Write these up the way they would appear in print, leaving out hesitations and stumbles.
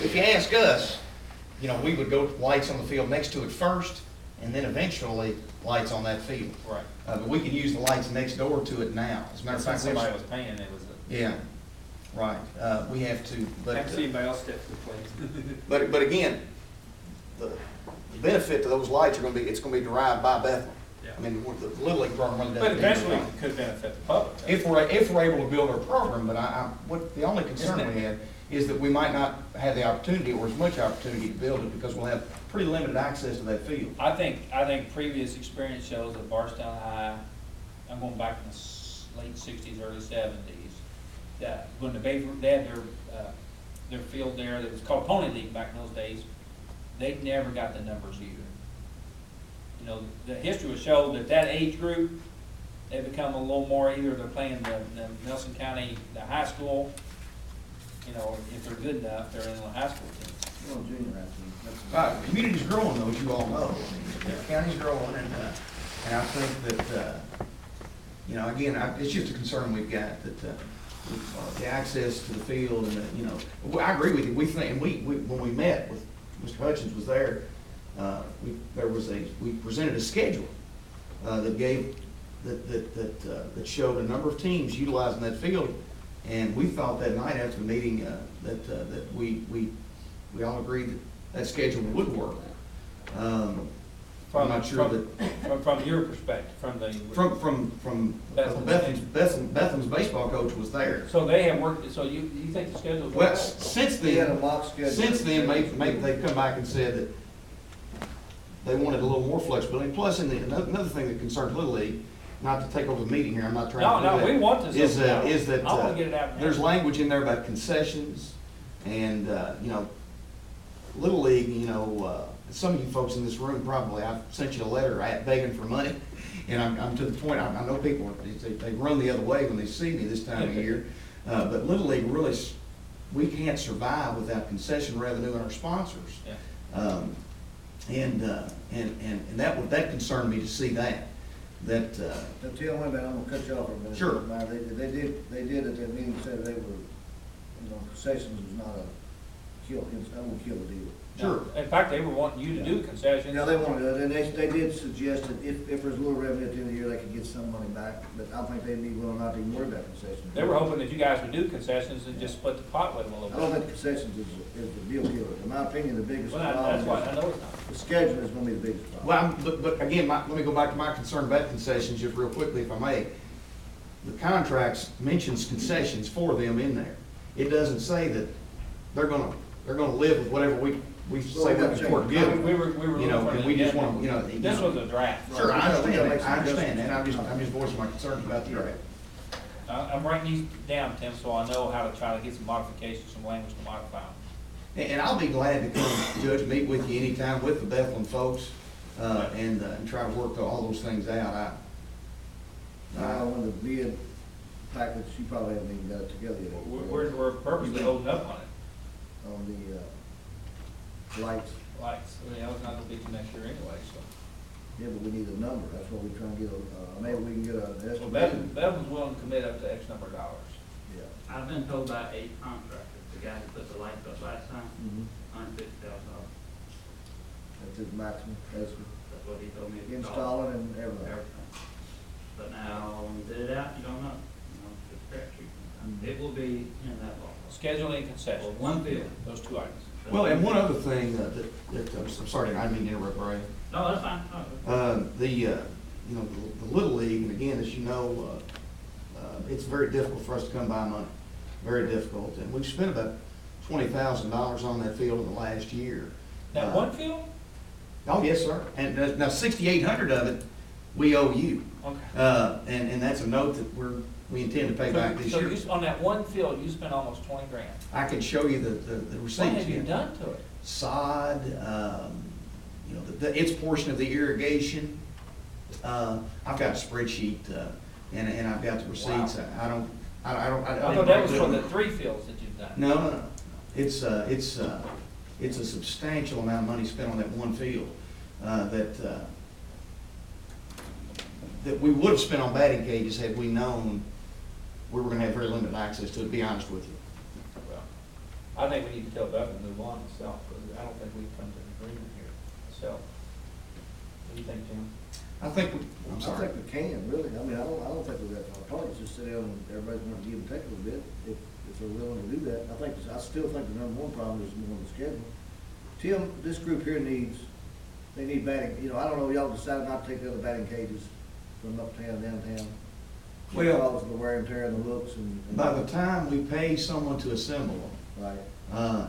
if you ask us, you know, we would go lights on the field next to it first, and then eventually lights on that field. Right. But we can use the lights next door to it now. As a matter of fact, Since somebody was paying, it was yeah, right. We have to, but. Have to see anybody else step to the plate. But again, the benefit to those lights are gonna be, it's gonna be derived by Bethlehem. Yeah. I mean, the Little League program really doesn't. But eventually, it could benefit the public. If we're able to build our program, but what, the only concern we have is that we might not have the opportunity or as much opportunity to build it because we'll have pretty limited access to that field. I think previous experience shows that Barstown High, I'm going back in the late '60s, early '70s, when they had their field there that was called Pony League back in those days, they never got the numbers either. You know, the history would show that age group, they become a little more, either they're playing the Nelson County, the high school, you know, if they're good enough, they're in the high school team. Well, junior high team. The community's growing though, as you all know. The county's growing and I think that, you know, again, it's just a concern we've got that, the access to the field and you know, I agree with you. We think, and we when we met with Mr. Hutchins was there, we presented a schedule that gave that showed a number of teams utilizing that field, and we thought that night after the meeting that we all agreed that schedule would work. I'm not sure that from your perspective, from Bethlehem's baseball coach was there. So they have worked. So you think the schedule's Well, worked? since They had a then, mock schedule. they've come back and said that they wanted a little more flexibility. Plus, another thing that concerns Little League, not to take over the meeting here, I'm not trying to do that. No, we want this. Is that I want to get it out. there's language in there about concessions and, you know, Little League, you know, some of you folks in this room probably, I've sent you a letter begging for money. And I'm to the point, I know people, they run the other way when they see me this time of year. But Little League really, we can't survive without concession revenue and our sponsors. Yeah. And that concerned me to see that. Now, tell me about, I'm gonna cut you off for a minute. Sure. Now, they did at that meeting, said they were, you know, concessions was not I won't kill the deal. Sure. In fact, they were wanting you to do concessions. Yeah, they wanted it, and they did suggest that if there's a little revenue at the end of the year, they could get some money back, but I don't think they'd be willing not to even worry about concessions. They were hoping that you guys would do concessions and just split the pot with them a I little don't bit. think concessions is the deal killer. In my opinion, the biggest Well, that's why I know it's not. the schedule is gonna be the biggest problem. Well, but again, let me go back to my concern about concessions just real quickly, if I may. The contracts mentions concessions for them in there. It doesn't say that they're gonna live with whatever we say we can afford to give them. We were You know, looking and we at just it. want, you know. This was a draft. Sure, I We gotta make understand some that, I'm just voicing my concerns about the draft. I'm writing these down, Tim, so I know how to try to get some modifications, some language to modify them. And I'll be glad to come, Judge, meet with you anytime with the Bethlehem folks, and try to work all those things out. When the bid package, you probably haven't even got it together yet. We're purposely holding up on it. On the, lights. Lights, yeah, it's not gonna be till next year anyway, so. Yeah, but we need a number, that's what we're trying to get, maybe we can get an Well, estimate. Bevan's willing to commit up to X number of dollars. Yeah. I've been told by a contractor, the guy who put the lights up last time, $150,000. That's his maximum estimate. That's what he told me. to Installing and everything. Everything. But now, when you bid it out, you don't know. You know, it's a crapshoot. It will be in that law. Scheduling and concession. Well, one field. Those two items. Well, and one other thing that I'm sorry, I didn't mean to interrupt, Ray. No, that's fine. No, You know, the Little League, and again, as you know, it's very difficult for us to come by money, very difficult. And we've spent about $20,000 on that field in the last year. That one field? Oh, yes, sir. And now 6,800 of it, we owe you. Okay. And that's a note that we intend to pay back this So year. on that one field, you spent almost 20 grand. I can show you the receipts. What have you yeah. done to it? Sod, you know, its portion of the irrigation. I've got a spreadsheet, and I've got the receipts. Wow. I don't. I thought that was for the 3 fields that you've done. No. It's a substantial amount of money spent on that one field that we would have spent on batting cages had we known we were going to have very limited access to it. To be honest with you. Well, I think we need to tell Beth to move on itself, because I don't think we've come to an agreement here. So, what do you think, Tim? I think, I'm I sorry. think we can, really. I mean, I don't think we've got, our targets just sit down and everybody's gonna give and take a little bit, if they're willing to do that. I still think the number one problem is more on the schedule. Tim, this group here they need batting, I don't know, y'all decided not to take the other batting cages from uptown, downtown. Well, Because of the wear and tear and the looks and. by the time we pay someone to assemble them, Right.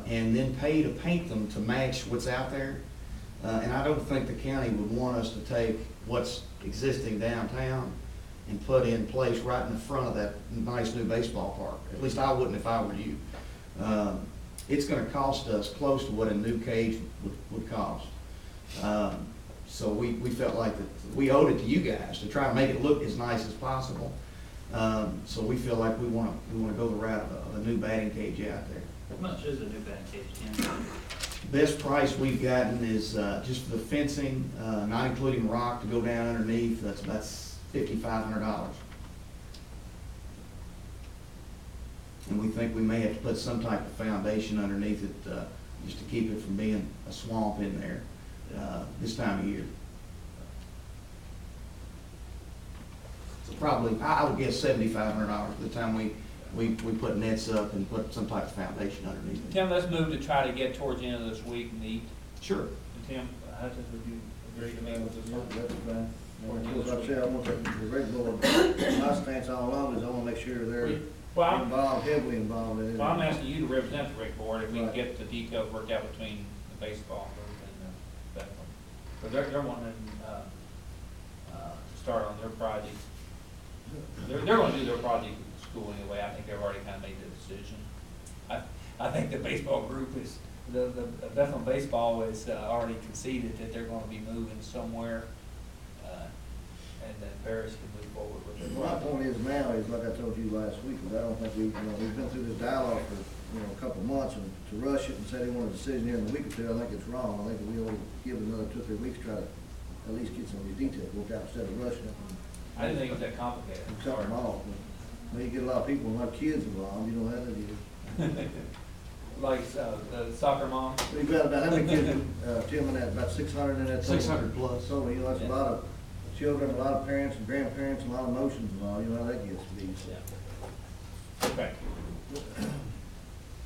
and then pay to paint them to match what's out there. And I don't think the county would want us to take what's existing downtown and put in place right in the front of that nice new baseball park. At least I wouldn't if I were you. It's gonna cost us close to what a new cage would cost. So we felt like that we owed it to you guys to try to make it look as nice as possible. So we feel like we wanna go the route of a new batting cage out there. How much is a new batting cage, Tim? Best price we've gotten is, just for the fencing, not including rock to go down underneath, that's about $5,500. And we think we may have to put some type of foundation underneath it, just to keep it from being a swamp in there, this time of year. So probably, I would guess $7,500 by the time we put nets up and put some type of foundation underneath it. Tim, let's move to try to get towards the end of this week and meet. Sure. And Tim, Hutchins, would you agree to meet with us? Yeah, that's fine. Or do you- Like I said, I'm gonna take the rec board, my stance all along is I wanna make sure they're Well, I'm- heavily involved in it. Well, I'm asking you to represent the rec board, if we can Right. get the details worked out between the baseball group and the Bethel. But they're wanting, to start on their project. They're gonna do their project at school anyway, I think they've already kind of made the decision. I think the baseball group is, the Bethel baseball is already conceded that they're gonna be moving somewhere, and then Paris can move forward with it. My point is now, is like I told you last week, is I don't think we've been through this dialogue for, a couple of months, and to rush it and say they want a decision here in a week or two, I think it's wrong. I think we ought to give it another 2 or 3 weeks, try to at least get some of these details worked out instead of rushing it. I didn't think it was that complicated, I'm Cut sorry. them off, but when you get a lot of people, and a lot of kids involved, you know how that is. Like, the soccer mom, We've got about, how many kids, Tim, in that, about 600 in that total? 600 plus. So, that's a Yeah. lot of children, a lot of parents and grandparents, and a lot of emotions involved, you know how that gets to be, so. okay.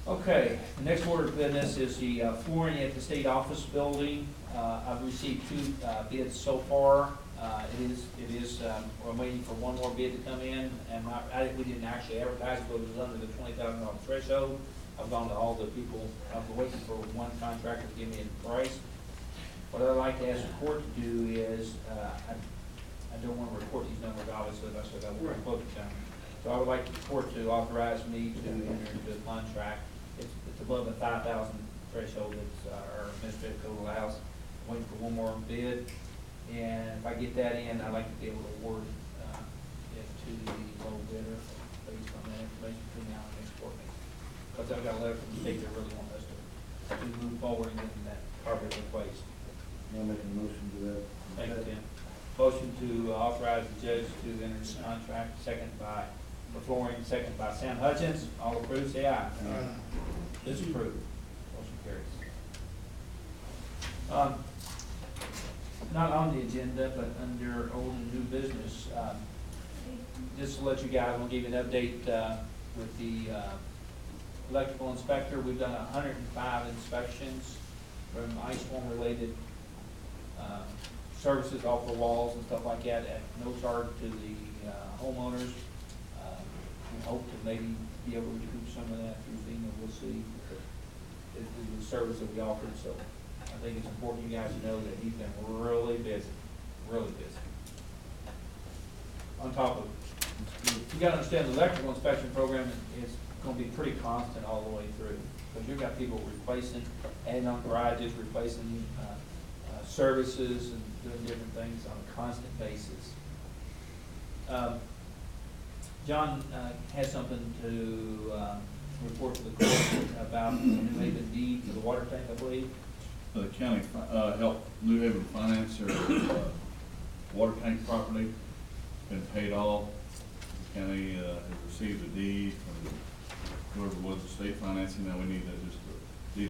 Okay, the next order of business is the flooring at the state office building. I've received 2 bids so far. It is, we're waiting for one more bid to come in, and we didn't actually advertise it, but it was under the $20,000 threshold. I've gone to all the people, I've been waiting for one contractor to give me a price. What I'd like to ask the court to do is, I don't want to report these numbers, obviously, unless I got one quote to them. So I would like the court to authorize me to enter into a contract. It's above the 5,000 threshold that our administrative code allows. I'm waiting for one more bid, and if I get that in, I'd like to be able to award it to the low bidder based on that information between now and next court meeting. Because I've got a letter from the state that really want us to move forward and get that carpet replaced. I'll make a motion to that. Thank you, Tim. Motion to authorize the judge to enter this contract, second by flooring, second by Sam Hutchins. All approved, say aye. Disapproved. Motion carries. Not on the agenda, but under old and new business, just to let you guys, we'll give you an update with the electrical inspector. We've done 105 inspections from ice storm related services off the walls and stuff like that at no charge to the homeowners. We hope to maybe be able to recoup some of that through FEMA, we'll see. It's the service that we offer, so I think it's important you guys to know that he's been really busy, really busy. On top of, you gotta understand the electrical inspection program is gonna be pretty constant all the way through. Because you've got people replacing, adding on garages, replacing services and doing different things on a constant basis. John has something to report to the court about the New Haven deed for the water tank, I believe. The county helped New Haven finance their water tank property. It's been paid off. The county has received a deed from whoever was the state financing, now we need to just